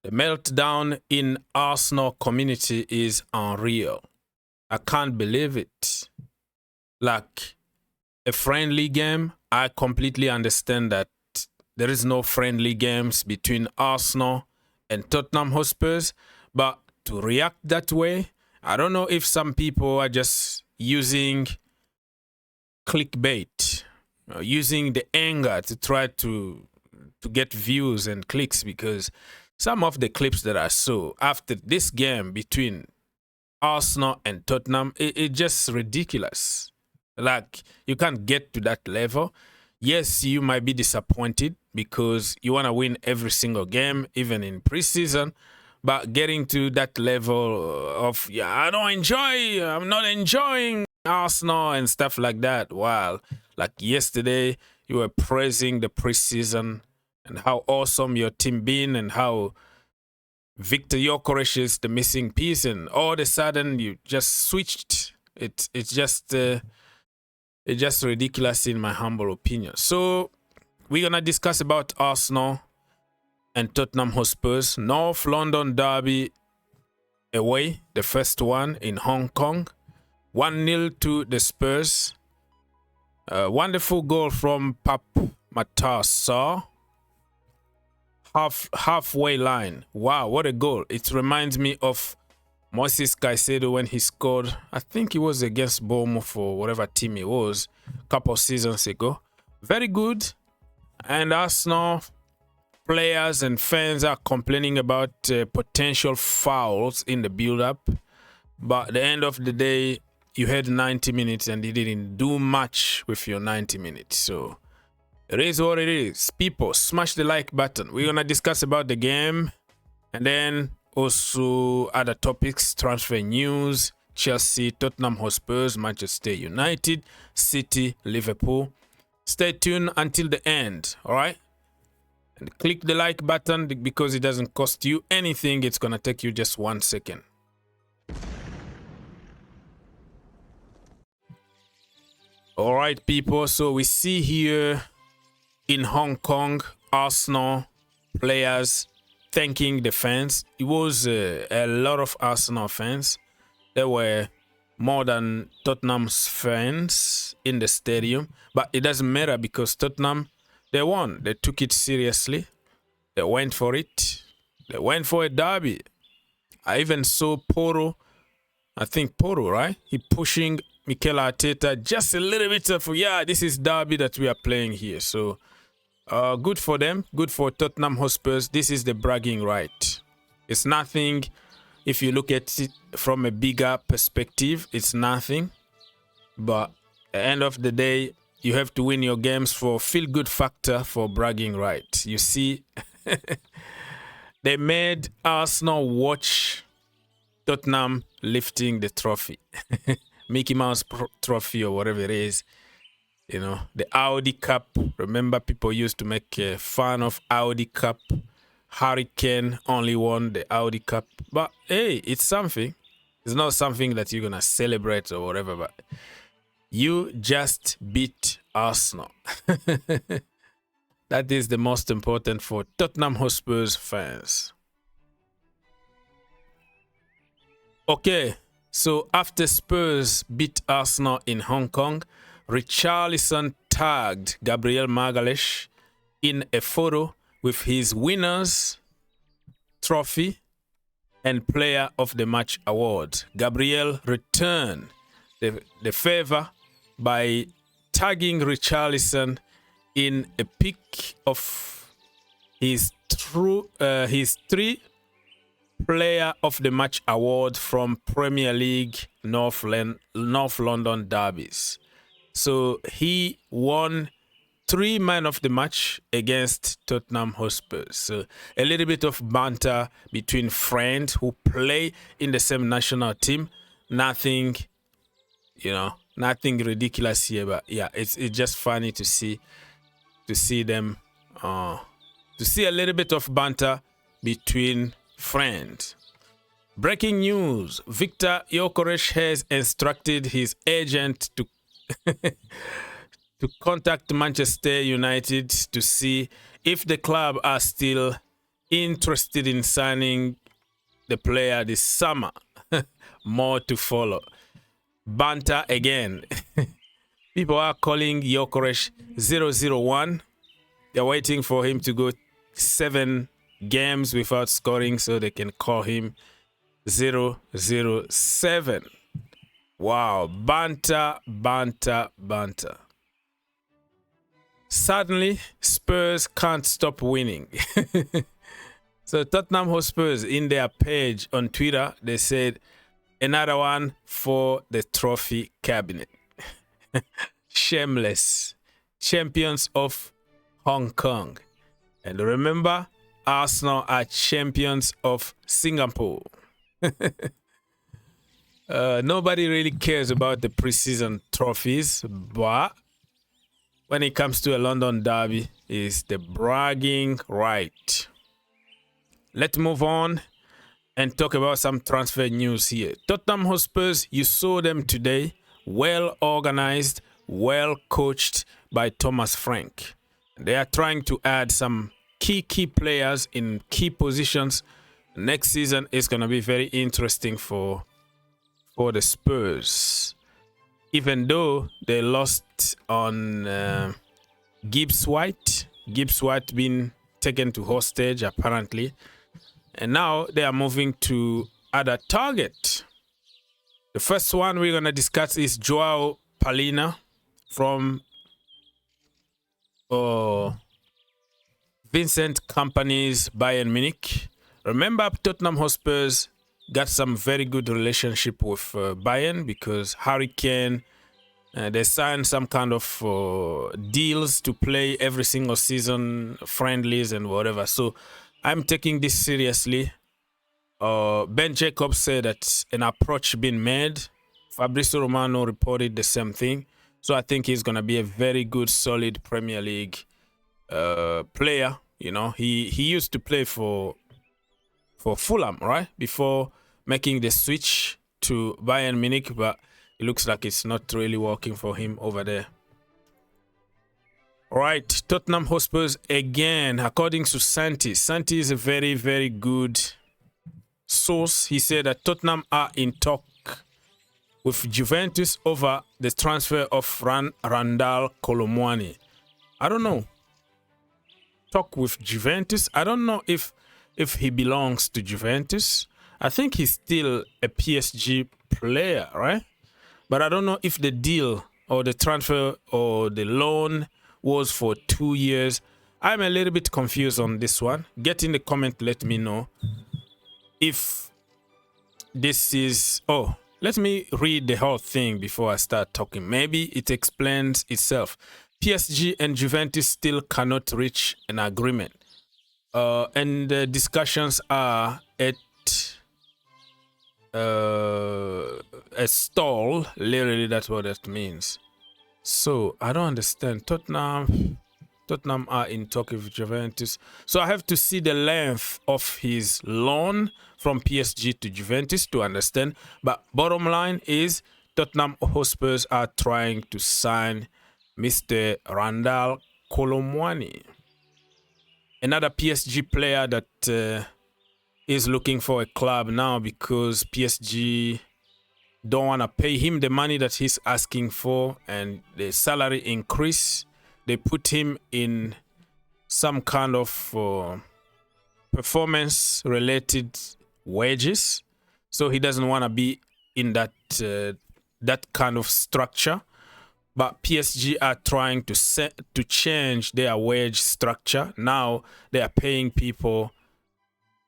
The meltdown in Arsenal community is unreal. I can't believe it. Like a friendly game, I completely understand that there is no friendly games between Arsenal and Tottenham Hotspurs, but to react that way, I don't know if some people are just using clickbait, using the anger to try to get views and clicks, because some of the clips that I saw after this game between Arsenal and Tottenham, it's just ridiculous. Like, you can't get to that level. Yes, you might be disappointed because you want to win every single game, even in preseason. But getting to that level of, I'm not enjoying Arsenal and stuff like that. Wow. Like yesterday, you were praising the preseason and how awesome your team been and how Viktor Gyökeres is the missing piece, and all of a sudden you just switched. It's just ridiculous in my humble opinion. So we're gonna discuss about Arsenal and Tottenham Hotspurs. North London derby away, the first one in Hong Kong. 1-0 to the Spurs. Wonderful goal from Pap Matar halfway line. Wow, what a goal. It reminds me of Moses Caicedo when he scored, I think it was against Bournemouth or whatever team it was, a couple of seasons ago. Very good. And Arsenal players and fans are complaining about potential fouls in the build-up. But at the end of the day, you had 90 minutes and you didn't do much with your 90 minutes. So it is what it is. People, smash the like button. We're going to discuss about the game and then also other topics, transfer news, Chelsea, Tottenham Hotspurs, Manchester United, City, Liverpool. Stay tuned until the end, all right? And click the like button because it doesn't cost you anything. It's going to take you just 1 second. All right, people. So we see here in Hong Kong, Arsenal players thanking the fans. It was a lot of Arsenal fans. There were more than Tottenham's fans in the stadium. But it doesn't matter because Tottenham, they won. They took it seriously. They went for it. They went for a derby. I even saw Porro. I think Porro, right? He pushing Mikel Arteta just a little bit of, this is derby that we are playing here. So good for them. Good for Tottenham Hotspurs. This is the bragging right. It's nothing. If you look at it from a bigger perspective, it's nothing. But at the end of the day, you have to win your games for feel-good factor for bragging right. You see, they made Arsenal watch Tottenham lifting the trophy. Mickey Mouse trophy or whatever it is. You know, the Audi Cup. Remember, people used to make fun of Audi Cup. Harry Kane only won the Audi Cup. But, hey, it's something. It's not something that you're going to celebrate or whatever. But you just beat Arsenal. That is the most important for Tottenham Hotspurs fans. Okay, so after Spurs beat Arsenal in Hong Kong, Richarlison tagged Gabriel Magalhaes in a photo with his winners trophy and player of the match award. Gabriel returned the favor by tagging Richarlison in a pic of his three player of the match award from Premier League North London derbies. So he won 3 man of the match against Tottenham Hotspurs. So a little bit of banter between friends who play in the same national team. Nothing, nothing ridiculous here, but yeah, it's just funny to see them, to see a little bit of banter between friends. Breaking news: Viktor Gyökeres has instructed his agent to to contact Manchester United to see if the club are still interested in signing the player this summer. More to follow. Banter again. People are calling Gyökeres 001. They're waiting for him to go 7 games without scoring so they can call him 007. Wow, banter. Suddenly, Spurs can't stop winning. So Tottenham Hotspurs, in their page on Twitter, they said, another one for the trophy cabinet. Shameless. Champions of Hong Kong. And remember, Arsenal are champions of Singapore. Nobody really cares about the preseason trophies, but when it comes to a London derby, it's the bragging right. Let's move on and talk about some transfer news here. Tottenham Hotspurs, you saw them today, well organized, well coached by Thomas Frank. They are trying to add some key players in key positions. Next season is going to be very interesting for the Spurs. Even though they lost on Gibbs White being taken to hostage apparently, and now they are moving to other target. The first one we're going to discuss is Joao Palhinha from Vincent Kompany's Bayern Munich. Remember, Tottenham Hotspurs got some very good relationship with Bayern because Harry Kane, they signed some kind of deals to play every single season, friendlies and whatever. So I'm taking this seriously. Ben Jacobs said that an approach been made. Fabrizio Romano reported the same thing. So I think he's going to be a very good, solid Premier League player. You know, he used to play for Fulham, right? Before making the switch to Bayern Munich, but it looks like it's not really working for him over there. All right, Tottenham Hotspurs again, according to Santi. Santi is a very, very good source. He said that Tottenham are in talk with Juventus over the transfer of Randall Kolo Muani. I don't know. Talk with Juventus. I don't know if he belongs to Juventus. I think he's still a PSG player, right? But I don't know if the deal or the transfer or the loan was for 2 years. I'm a little bit confused on this one. Get in the comment, let me know if this is... Oh, let me read the whole thing before I start talking. Maybe it explains itself. PSG and Juventus still cannot reach an agreement. And the discussions are at a stall. Literally, that's what that means. So I don't understand. Tottenham are in talk with Juventus. So I have to see the length of his loan from PSG to Juventus to understand. But bottom line is Tottenham Hotspurs are trying to sign Mr. Randall Kolo Muani. Another PSG player that is looking for a club now because PSG don't want to pay him the money that he's asking for and the salary increase. They put him in some kind of performance-related wages. So he doesn't want to be in that kind of structure. But PSG are trying to change their wage structure. Now they are paying people,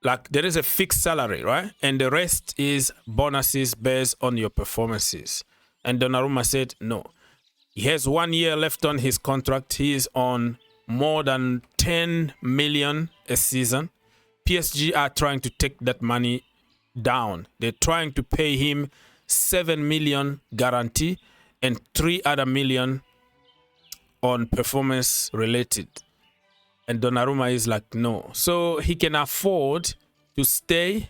like there is a fixed salary, right? And the rest is bonuses based on your performances. And Donnarumma said no. He has 1 year left on his contract. He is on more than 10 million a season. PSG are trying to take that money down. They're trying to pay him 7 million guarantee and 3 other million on performance related. And Donnarumma is like, no. So he can afford to stay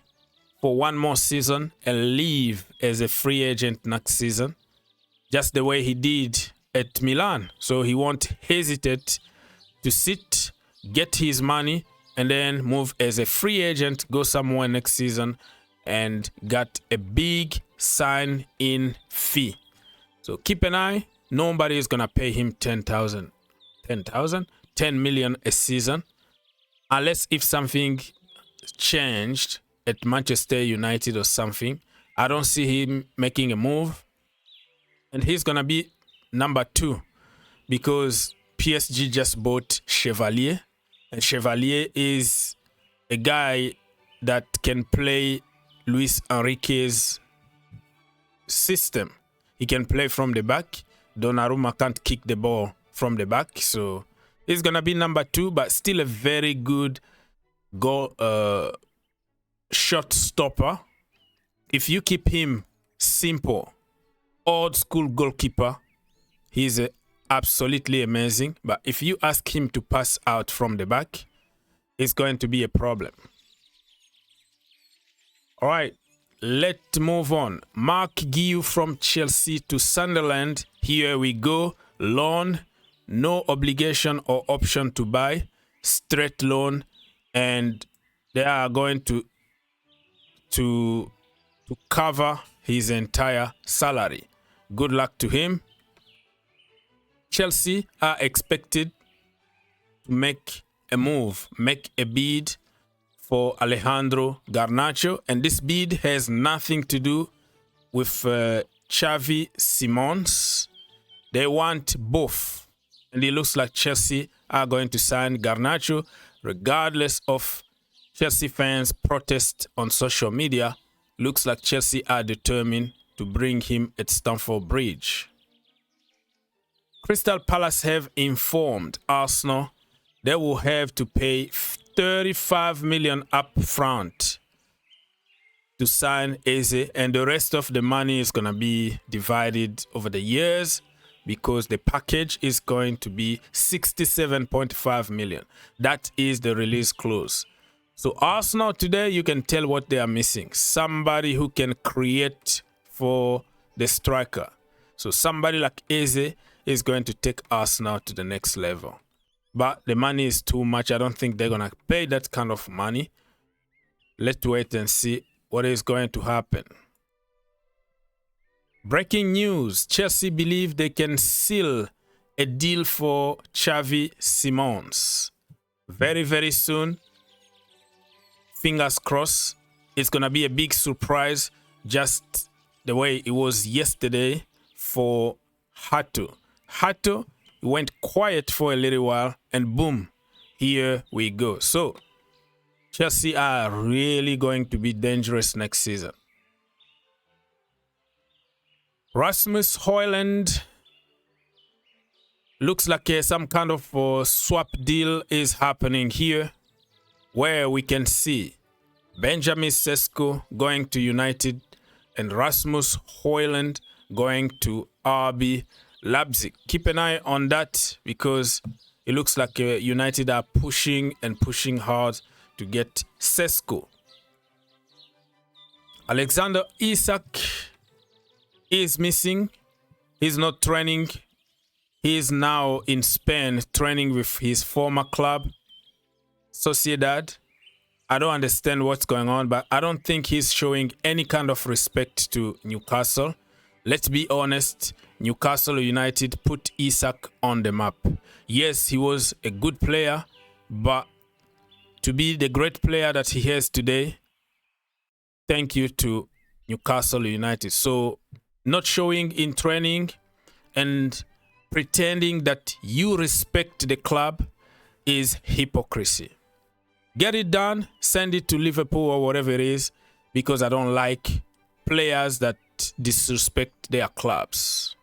for 1 more season and leave as a free agent next season, just the way he did at Milan. So he won't hesitate to sit, get his money, and then move as a free agent, go somewhere next season, and got a big sign-in fee. So keep an eye. Nobody is gonna pay him 10 million a season, unless if something changed at Manchester United or something. I don't see him making a move, and he's gonna be number 2 because PSG just bought Chevalier, and Chevalier is a guy that can play Luis Enrique's system. He can play from the back. Donnarumma can't kick the ball from the back, so he's gonna be number 2, but still a very good goal shot stopper. If you keep him simple, old school goalkeeper, he's absolutely amazing. But if you ask him to pass out from the back, it's going to be a problem. All right, let's move on. Marc Guiu from Chelsea to Sunderland. Here we go. Loan, no obligation or option to buy. Straight loan, and they are going to cover his entire salary. Good luck to him. Chelsea are expected to make a move, make a bid for Alejandro Garnacho, and this bid has nothing to do with Xavi Simons. They want both, and it looks like Chelsea are going to sign Garnacho regardless of Chelsea fans' protest on social media. Looks like Chelsea are determined to bring him at Stamford Bridge. Crystal Palace have informed Arsenal they will have to pay 35 million up front to sign Eze, and the rest of the money is going to be divided over the years because the package is going to be 67.5 million. That is the release clause. So Arsenal today, you can tell what they are missing. Somebody who can create for the striker. So somebody like Eze is going to take Arsenal to the next level. But the money is too much. I don't think they're going to pay that kind of money. Let's wait and see what is going to happen. Breaking news. Chelsea believe they can seal a deal for Xavi Simons. Very, very soon. Fingers crossed. It's going to be a big surprise, just the way it was yesterday for Hato. Hato went quiet for a little while, and boom, here we go. So Chelsea are really going to be dangerous next season. Rasmus Højlund, looks like some kind of swap deal is happening here, where we can see Benjamin Šeško going to United and Rasmus Højlund going to RB Leipzig. Keep an eye on that because it looks like United are pushing and pushing hard to get Sesko. Alexander Isak is missing. He's not training. He is now in Spain training with his former club, Sociedad. I don't understand what's going on, but I don't think he's showing any kind of respect to Newcastle. Let's be honest, Newcastle United put Isak on the map. Yes, he was a good player, but to be the great player that he has today, thank you to Newcastle United. So not showing in training and pretending that you respect the club is hypocrisy. Get it done, send it to Liverpool or whatever it is, because I don't like players that disrespect their clubs.